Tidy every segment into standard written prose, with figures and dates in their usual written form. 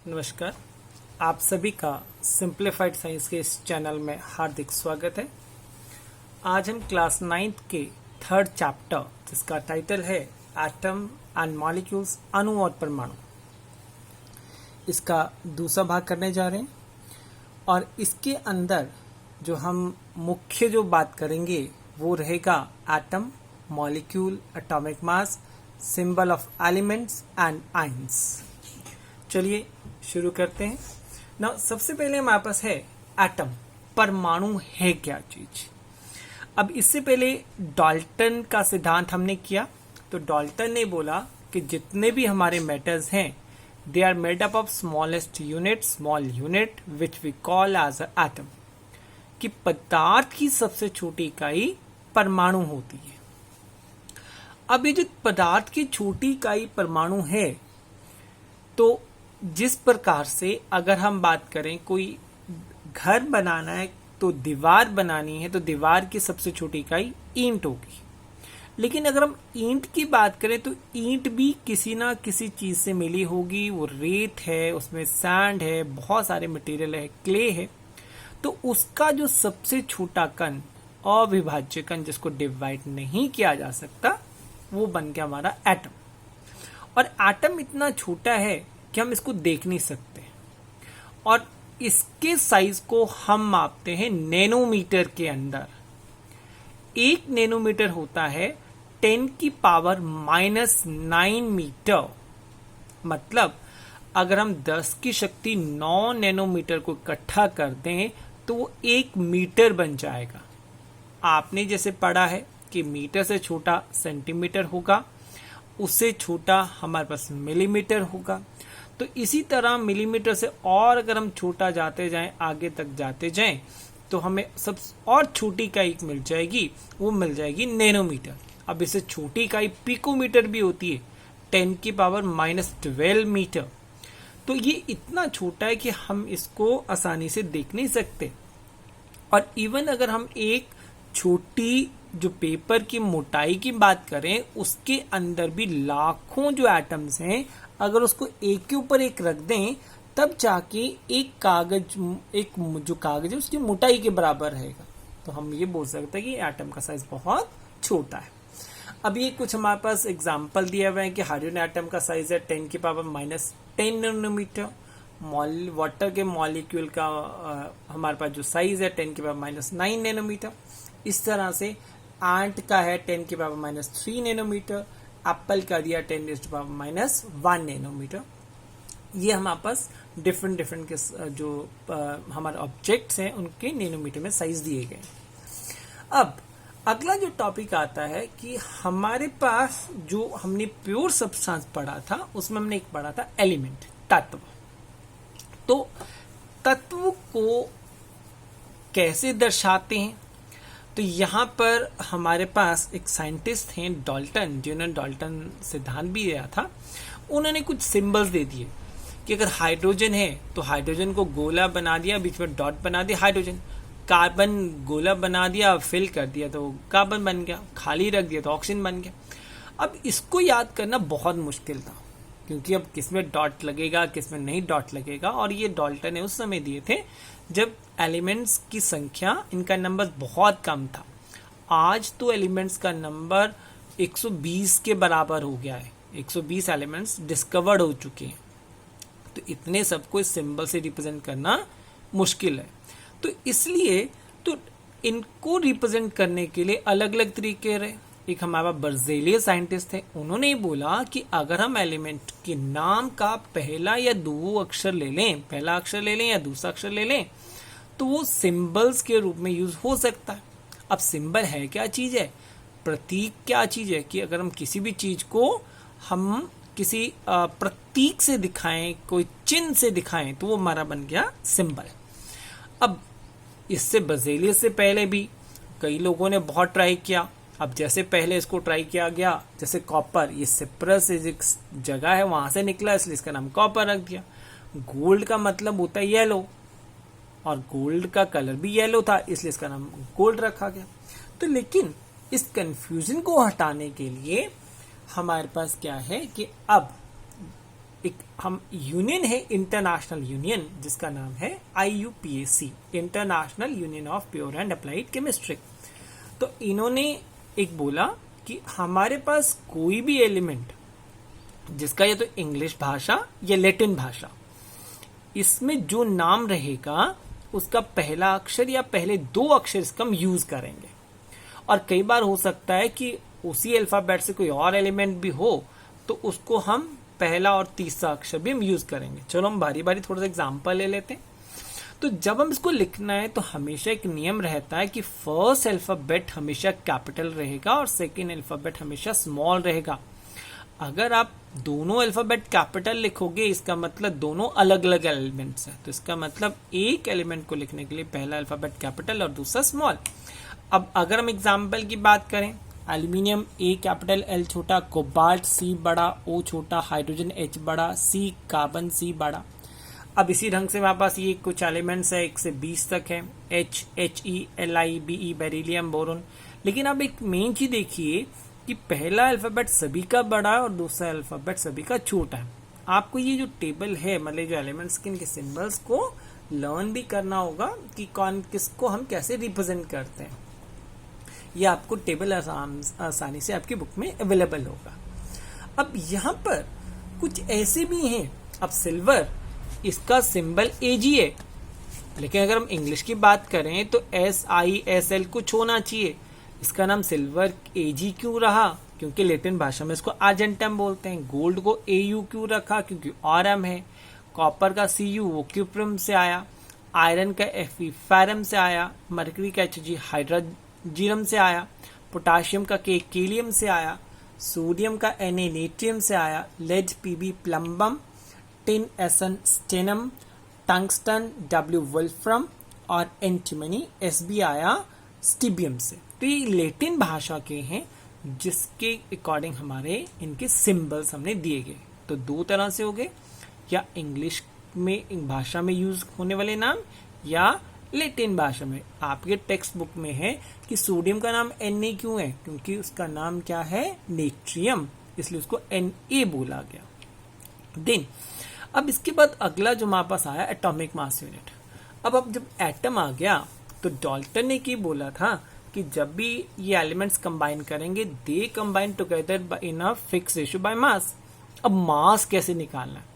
नमस्कार। आप सभी का सिंप्लीफाइड साइंस के इस चैनल में हार्दिक स्वागत है। आज हम क्लास 9th के थर्ड चैप्टर जिसका टाइटल है एटम एंड मॉलिक्यूल्स, अणु और परमाणु, इसका दूसरा भाग करने जा रहे हैं। और इसके अंदर जो हम मुख्य जो बात करेंगे वो रहेगा atom, molecule, atomic mass, symbol of elements and ions. चलिए शुरू करते हैं ना। सबसे पहले हमारे पास है एटम, परमाणु है क्या चीज। अब इससे पहले डाल्टन का सिद्धांत हमने किया, तो डाल्टन ने बोला कि जितने भी हमारे मेटल्स हैं they are made up of smallest unit, small unit which we call as atom, कि पदार्थ की सबसे छोटी इकाई परमाणु होती है। अब ये जो पदार्थ की छोटी इकाई परमाणु है, तो जिस प्रकार से अगर हम बात करें कोई घर बनाना है तो दीवार बनानी है, तो दीवार की सबसे छोटी इकाई ईंट होगी। लेकिन अगर हम ईंट की बात करें तो ईंट भी किसी ना किसी चीज से मिली होगी। वो रेत है, उसमें सैंड है, बहुत सारे मटेरियल है, क्ले है। तो उसका जो सबसे छोटा कण, अविभाज्य कण जिसको डिवाइड नहीं किया जा सकता, वो बन गया हमारा एटम। और एटम इतना छोटा है कि हम इसको देख नहीं सकते, और इसके साइज को हम मापते हैं नैनोमीटर के अंदर। 1 नैनोमीटर होता है 10⁻⁹ मीटर। मतलब अगर हम 10 की शक्ति 9 नैनोमीटर को इकट्ठा कर दें तो वो 1 मीटर बन जाएगा। आपने जैसे पढ़ा है कि मीटर से छोटा सेंटीमीटर होगा, उससे छोटा हमारे पास मिलीमीटर होगा। तो इसी तरह मिलीमीटर से और अगर हम छोटा जाते जाएं, आगे तक जाते जाएं, तो हमें सब और छोटी इकाई मिल जाएगी, वो मिल जाएगी नैनोमीटर। अब इससे छोटी इकाई पिकोमीटर भी होती है, 10⁻12 मीटर। तो ये इतना छोटा है कि हम इसको आसानी से देख नहीं सकते। और इवन अगर हम एक छोटी जो पेपर की मोटाई की बात करें, उसके अंदर भी लाखों जो एटम्स हैं, अगर उसको एक के ऊपर एक रख दें तब जाके एक जो कागज है उसकी मोटाई के बराबर रहेगा। तो हम ये बोल सकते हैं कि एटम का साइज बहुत छोटा है। अब ये कुछ हमारे पास एग्जांपल दिया हुआ है कि हाइड्रोजन एटम का साइज है 10⁻⁻10 नैनोमीटर। वाटर के मॉलिक्यूल का हमारे पास जो साइज है 10⁻⁹ नैनोमीटर। इस तरह से एंट का है 10⁻⁻3 नैनोमीटर। एप्पल का दिया 10⁻⁻1 नैनोमीटर। ये हमारे पास डिफरेंट के जो हमारे ऑब्जेक्ट्स हैं उनके नैनोमीटर में साइज दिए गए। अब अगला जो टॉपिक आता है कि हमारे पास जो हमने प्योर सब्सटेंस पढ़ा था, उसमें हमने एक पढ़ा था एलिमेंट, तत्व। तो तत्व को कैसे दर्शाते हैं, तो यहाँ पर हमारे पास एक साइंटिस्ट हैं डाल्टन, जिन्होंने डाल्टन सिद्धांत भी दिया था। उन्होंने कुछ सिंबल्स दे दिए कि अगर हाइड्रोजन है तो हाइड्रोजन को गोला बना दिया, बीच में डॉट बना दिया हाइड्रोजन। कार्बन गोला बना दिया, फिल कर दिया तो कार्बन बन गया, खाली रख दिया तो ऑक्सीजन बन गया। अब इसको याद करना बहुत मुश्किल था, क्योंकि अब किसमें डॉट लगेगा किसमें नहीं डॉट लगेगा। और ये डाल्टन ने उस समय दिए थे जब एलिमेंट्स की संख्या, इनका नंबर बहुत कम था। आज तो एलिमेंट्स का नंबर 120 के बराबर हो गया है। 120 एलिमेंट्स डिस्कवर्ड हो चुके हैं। तो इतने सबको इस सिंबल से रिप्रेजेंट करना मुश्किल है। तो इसलिए तो इनको रिप्रेजेंट करने के लिए अलग अलग तरीके रहे। एक हमारा बर्ज़ेलियस साइंटिस्ट थे, उन्होंने बोला कि अगर हम एलिमेंट के नाम का पहला या दो अक्षर ले लें, पहला अक्षर ले लें या दूसरा अक्षर ले लें, तो वो सिंबल्स के रूप में यूज हो सकता है। अब सिंबल है क्या चीज है, प्रतीक क्या चीज है, कि अगर हम किसी भी चीज को हम किसी प्रतीक से दिखाएं, कोई चिन्ह से दिखाएं, तो वो हमारा बन गया सिंबल। अब इससे बर्ज़ेलियस से पहले भी कई लोगों ने बहुत ट्राई किया। अब जैसे पहले इसको ट्राई किया गया, जैसे कॉपर, ये सिप्रस एक जगह है वहां से निकला, इसलिए इसका नाम कॉपर रख दिया। गोल्ड का मतलब होता है येलो, और गोल्ड का कलर भी येलो था, इसलिए इसका नाम गोल्ड रखा गया। तो लेकिन इस कंफ्यूजन को हटाने के लिए हमारे पास क्या है कि अब एक हम यूनियन है, इंटरनेशनल यूनियन, जिसका नाम है IUPAC, international union of pure and applied chemistry. तो इन्होंने एक बोला कि हमारे पास कोई भी एलिमेंट जिसका या तो इंग्लिश भाषा या लैटिन भाषा, इसमें जो नाम रहेगा उसका पहला अक्षर या पहले 2 अक्षर इसका हम यूज करेंगे। और कई बार हो सकता है कि उसी अल्फाबेट से कोई और एलिमेंट भी हो, तो उसको हम पहला और तीसरा अक्षर भी हम यूज करेंगे। चलो हम बारी बारी थोड़ा सा एग्जांपल ले लेते हैं। तो जब हम इसको लिखना है तो हमेशा एक नियम रहता है कि फर्स्ट अल्फाबेट हमेशा कैपिटल रहेगा और सेकेंड अल्फाबेट हमेशा स्मॉल रहेगा। अगर आप दोनों अल्फाबेट कैपिटल लिखोगे, इसका मतलब दोनों अलग अलग एलिमेंट्स हैं। तो इसका मतलब एक एलिमेंट को लिखने के लिए पहला अल्फाबेट कैपिटल और दूसरा स्मॉल। अब अगर हम एग्जांपल की बात करें, एल्यूमिनियम A कैपिटल, L छोटा, कोबाल्ट C बड़ा, O छोटा, हाइड्रोजन H बड़ा, C कार्बन C बड़ा। अब इसी ढंग से हमारे पास ये कुछ एलिमेंट्स है, 1 से 20 तक है, H, He, Li, Be, beryllium, boron. लेकिन अब एक मेन चीज देखिए कि पहला अल्फाबेट सभी का बड़ा है और दूसरा अल्फाबेट सभी का छोटा है। आपको ये जो टेबल है, मतलब जो एलिमेंट्स के इनके सिंबल्स को लर्न भी करना होगा कि कौन किसको हम कैसे रिप्रेजेंट करते हैं। ये आपको टेबल आसानी से आपकी बुक में अवेलेबल होगा। अब यहाँ पर कुछ ऐसे भी हैं, अब सिल्वर इसका सिंबल Ag है, लेकिन अगर हम इंग्लिश की बात करें तो SiSl कुछ होना चाहिए। इसका नाम सिल्वर Ag क्यों रहा? क्योंकि लैटिन भाषा में इसको आर्जेंटम बोलते हैं। गोल्ड को Au क्यों रखा? क्योंकि ऑरम है। कॉपर का Cu वो क्यूप्रम से आया। आयरन का Fe फेरम से आया। मरकरी का Hg हाइड्रोजीरम से आया। पोटाशियम का K केलियम से आया। सोडियम का Na नेट्रियम से आया। Lead Pb plumbum. Tin Sn stannum. Tungsten W wolfram और एंटीमनी Sb आया स्टीबियम से। तो ये लैटिन भाषा के हैं जिसके अकॉर्डिंग हमारे इनके सिंबल्स हमने दिए गए। तो 2 तरह से हो गए, या इंग्लिश में भाषा में यूज होने वाले नाम या लैटिन भाषा में। आपके टेक्स्ट बुक में है कि सोडियम का नाम Na क्यों है? क्योंकि उसका नाम क्या है? नेट्रियम, इसलिए उसको Na बोला गया। देन अब इसके बाद अगला जो हमारे पास आया एटॉमिक मास यूनिट। अब जब एटम आ गया तो डाल्टन ने की बोला था कि जब भी ये एलिमेंट्स कंबाइन करेंगे, they combine together in a fix ratio by mass. अब मास कैसे निकालना है?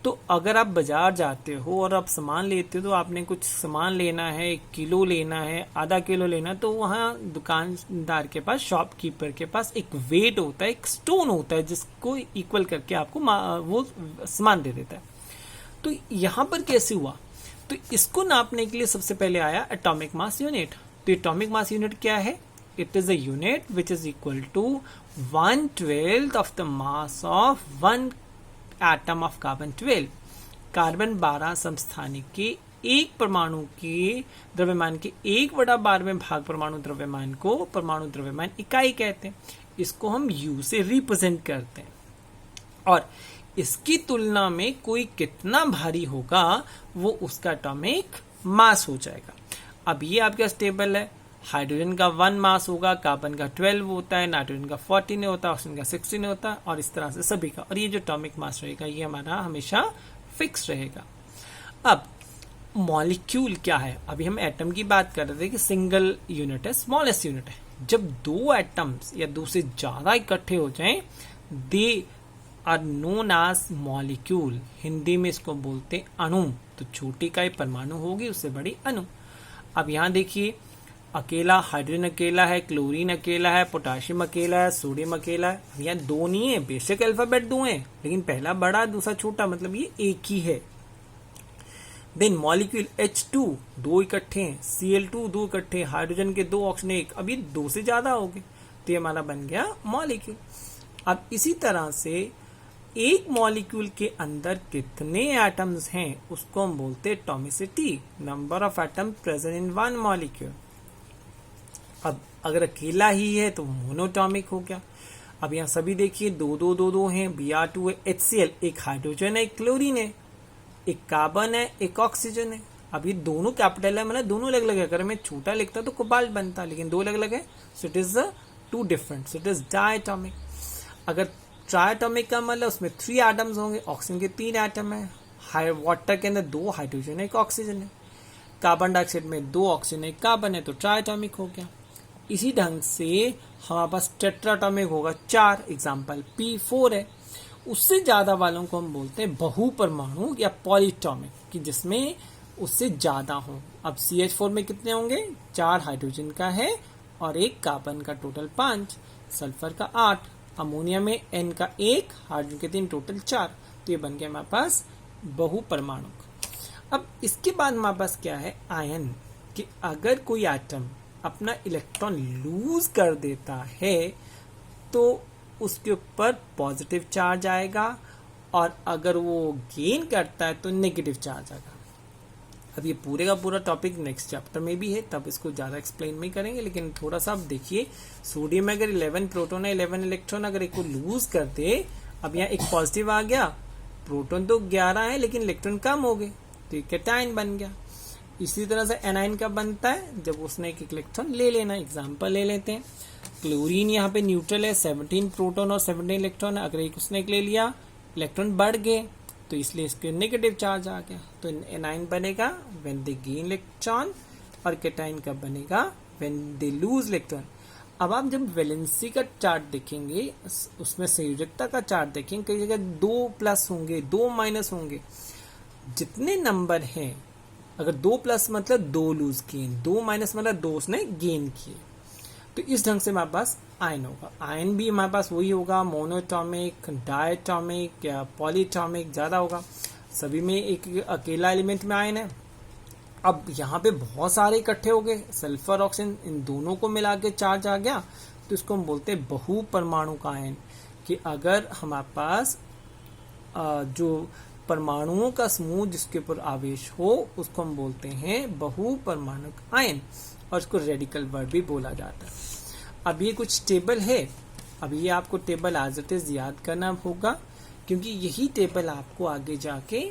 तो अगर आप बाजार जाते हो और आप सामान लेते हो, तो आपने कुछ सामान लेना है, 1 किलो लेना है, आधा किलो लेना है, तो वहाँ दुकानदार के पास, शॉपकीपर के पास एक वेट होता है, एक स्टोन होता है जिसको इक्वल करके आपको वो सामान दे देता है। तो यहाँ पर कैसे हुआ? तो इसको नापने के लिए सबसे पहले आया एटॉमिक मास यूनिट। तो एटॉमिक मास यूनिट क्या है? It is a unit which is equal to 1/12 of the mass of 1 atom of carbon 12। Carbon 12 समस्थानिक के एक परमाणु के द्रव्यमान के 1/12वें भाग परमाणु द्रव्यमान को परमाणु द्रव्यमान इकाई कहते हैं। इसको हम U से रिप्रेजेंट करते हैं, और इसकी तुलना में कोई कितना भारी होगा वो उसका एटॉमिक मास हो जाएगा। अब ये आपका टेबल है। हाइड्रोजन का 1 मास होगा, कार्बन का 12 होता है, नाइट्रोजन का 14 होता है, ऑक्सीजन का 16 होता है, और इस तरह से सभी का। और ये जो एटॉमिक मास रहेगा ये हमारा हमेशा फिक्स रहेगा। अब मॉलिक्यूल क्या है? अभी हम एटम की बात कर रहे थे कि सिंगल यूनिट है, स्मॉलेस्ट यूनिट है। जब 2 एटम्स या 2 से ज्यादा इकट्ठे हो जाएं, they are known as molecule. Hindi में इसको बोलते अणु। तो छोटी इकाई परमाणु होगी, उससे बड़ी अणु। अब यहां देखिए, अकेला हाइड्रोजन अकेला है, क्लोरीन अकेला है, पोटाशियम अकेला है, सोडियम अकेला है। यहाँ 2 नहीं है, बेशक अल्फाबेट 2 है, लेकिन पहला बड़ा दूसरा छोटा, मतलब ये एक ही है। देन मॉलिक्यूल H2 2 इकट्ठे हैं, Cl2 2 इकट्ठे, हाइड्रोजन के 2 ऑक्सीजन 1, अब ये 2 से ज्यादा हो गए, तो ये हमारा बन गया मॉलिक्यूल। अब इसी तरह से एक मॉलिक्यूल के अंदर कितने एटम्स हैं उसको हम बोलते हैं atomicity, number of atom present in 1 molecule. अब अगर अकेला ही है तो मोनोटॉमिक हो गया। अब यहाँ सभी देखिए 2 हैं, Br2 है, HCl, एक हाइड्रोजन है, एक क्लोरीन है, एक कार्बन है, एक ऑक्सीजन है। अब ये दोनों कैपिटल है, मतलब दोनों अलग अलग है। अगर मैं छोटा लिखता तो कोबाल्ट बनता, लेकिन 2 अलग अलग है, so it is 2 different, so it is diatomic. अगर ट्राइएटॉमिक का मतलब उसमें 3 एटम्स होंगे, ऑक्सीजन के 3 एटम है, वाटर के अंदर 2 हाइड्रोजन 1 ऑक्सीजन है, कार्बन डाइऑक्साइड में 2 ऑक्सीजन 1 कार्बन है, तो ट्राइएटॉमिक हो गया। इसी ढंग से हमारे पास टेट्राटॉमिक होगा 4, एग्जाम्पल P4 है। उससे ज्यादा वालों को हम बोलते हैं बहुपरमाणु या पॉलीटॉमिक, कि जिसमें उससे ज्यादा हो। अब CH4 में कितने होंगे, 4 हाइड्रोजन का है और 1 कार्बन का, टोटल 5, सल्फर का 8, अमोनिया में N का 1, हाइड्रोजन के 3, टोटल 4। तो ये बन गया हमारे पास बहुपरमाणु। अब इसके बाद हमारे पास क्या है, आयन, कि अगर कोई एटम अपना इलेक्ट्रॉन लूज कर देता है तो उसके ऊपर पॉजिटिव चार्ज आएगा, और अगर वो गेन करता है तो नेगेटिव चार्ज आएगा। अब ये पूरे का पूरा टॉपिक नेक्स्ट चैप्टर में भी है, तब इसको ज़्यादा एक्सप्लेन नहीं करेंगे, लेकिन थोड़ा सा आप देखिए, सोडियम में अगर 11 प्रोटॉन है, 11 इलेक्ट्रॉन, अगर एक को लूज कर दे, अब यहाँ एक पॉजिटिव आ गया, प्रोटॉन तो 11 है लेकिन इलेक्ट्रॉन कम हो गए, तो ये कैटायन बन गया। इसी तरह से एनायन का बनता है, जब उसने एक इलेक्ट्रॉन ले लेना। एग्जाम्पल ले लेते हैं, क्लोरीन यहाँ पे न्यूट्रल है, 17 प्रोटॉन और 17 इलेक्ट्रॉन है, अगर एक उसने एक ले लिया, इलेक्ट्रॉन बढ़ गए, तो इसलिए इसके नेगेटिव चार्ज आ गया। तो एनायन बनेगा व्हेन दे गेन इलेक्ट्रॉन, और कैटायन कब बनेगा, व्हेन दे लूज इलेक्ट्रॉन। अब आप जब वैलेंसी का चार्ट देखेंगे, उसमें संयोजकता का चार्ट देखेंगे, कई जगह 2 प्लस होंगे, 2 माइनस होंगे। जितने नंबर हैं, अगर 2 प्लस मतलब 2 लूज किए, 2 माइनस मतलब 2 उसने गेन किए, तो इस ढंग से हमारे पास आयन होगा। आयन भी हमारे पास वही होगा, मोनोटॉमिक, डायटॉमिक या पॉलीटॉमिक, ज़्यादा होगा। सभी में एक अकेला एलिमेंट में आयन है। अब यहाँ पे बहुत सारे इकट्ठे हो गए, सल्फर ऑक्सीजन, इन दोनों को मिला के चार्ज आ गया, तो इसको हम बोलते हैं बहुपरमाणु का आयन। कि अगर हमारे पास जो परमाणुओं का समूह जिसके ऊपर आवेश हो, उसको हम बोलते हैं बहुपरमाणु आयन, और इसको रेडिकल वर्ड भी बोला जाता है। अब ये कुछ टेबल है, अब ये आपको टेबल एज इट इज याद करना होगा, क्योंकि यही टेबल आपको आगे जाके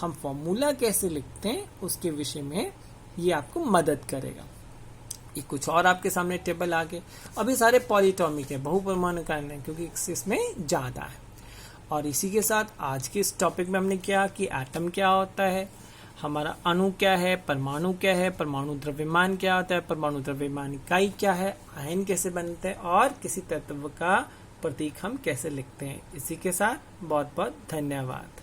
हम फॉर्मूला कैसे लिखते हैं उसके विषय में ये आपको मदद करेगा। ये कुछ और आपके सामने टेबल आ गए। अब ये सारे पॉलीटॉमिक है, बहुपरमाणु का है, क्योंकि इसमें ज्यादा है। और इसी के साथ आज के इस टॉपिक में हमने क्या कि एटम क्या होता है, हमारा अणु क्या है, परमाणु क्या है, परमाणु द्रव्यमान क्या होता है, परमाणु द्रव्यमान इकाई क्या है, आयन कैसे बनते हैं, और किसी तत्व का प्रतीक हम कैसे लिखते हैं। इसी के साथ बहुत बहुत धन्यवाद।